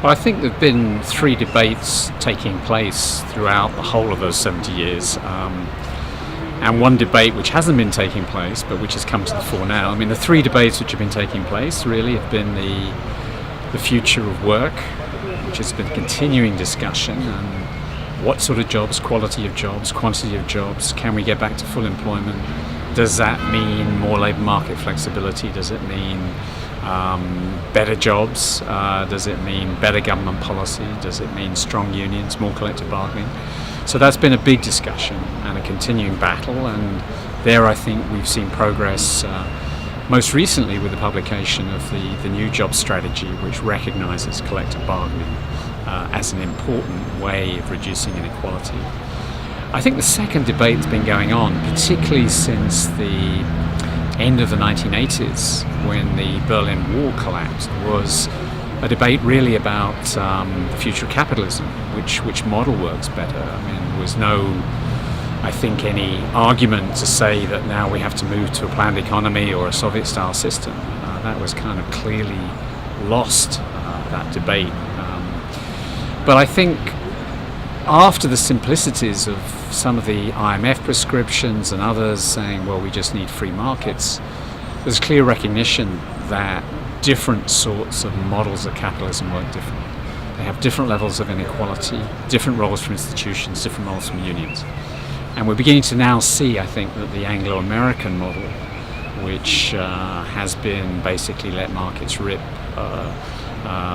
Well, I think there have been three debates taking place throughout the whole of those 70 years. And one debate which hasn't been taking place, but which has come to the fore now. I mean, the three debates which have been taking place really have been the future of work, which has been a continuing discussion, and what sort of jobs, quality of jobs, quantity of jobs, can we get back to full employment? Does that mean more labour market flexibility? Does it mean better jobs? Does it mean better government policy? Does it mean strong unions, more collective bargaining? So that's been a big discussion and a continuing battle, and there I think we've seen progress most recently with the publication of the new job strategy, which recognises collective bargaining as an important way of reducing inequality. I think the second debate that's been going on, particularly since the end of the 1980s when the Berlin Wall collapsed, was a debate really about the future of capitalism, which model works better. I mean, there was no, I think, any argument to say that now we have to move to a planned economy or a Soviet-style system. That was kind of clearly lost, that debate. But I think after the simplicities of some of the IMF prescriptions and others saying, well, we just need free markets, there's clear recognition that different sorts of models of capitalism work differently. They have different levels of inequality, different roles from institutions, different roles from unions. And we're beginning to now see, I think, that the Anglo-American model, which has been basically let markets rip,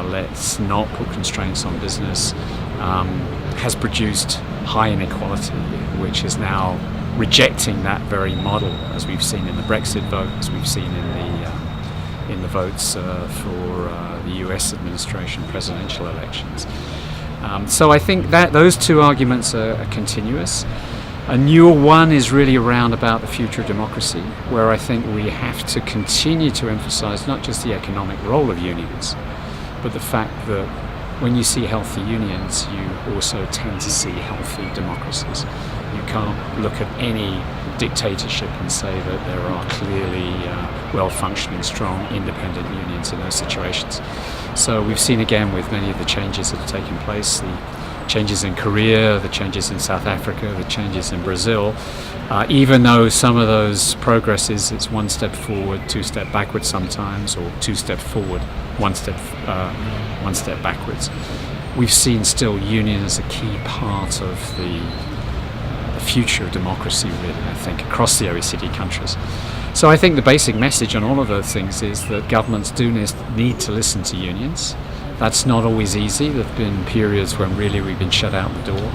let's not put constraints on business, has produced high inequality, which is now rejecting that very model, as we've seen in the Brexit vote, as we've seen in the votes for the US administration presidential elections. So I think that those two arguments are continuous. A newer one is really around about the future of democracy, where I think we have to continue to emphasize not just the economic role of unions, but the fact that when you see healthy unions, you also tend to see healthy democracies. You can't look at any dictatorship and say that there are clearly well-functioning, strong, independent unions in those situations. So we've seen again with many of the changes that have taken place, the changes in Korea, the changes in South Africa, the changes in Brazil, even though some of those progresses, it's one step forward, two step backwards sometimes, or two steps forward, one step backwards. We've seen still union as a key part of the future of democracy, really, I think, across the OECD countries. So I think the basic message on all of those things is that governments do need to listen to unions. That's not always easy. There have been periods when really we've been shut out the door.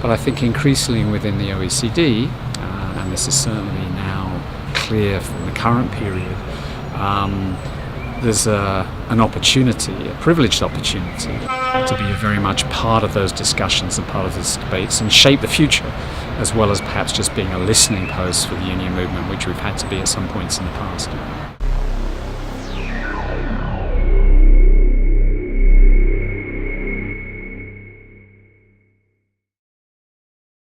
But I think increasingly within the OECD, and this is certainly now clear from the current period, there's an opportunity, a privileged opportunity, to be very much part of those discussions and part of those debates and shape the future, as well as perhaps just being a listening post for the union movement, which we've had to be at some points in the past.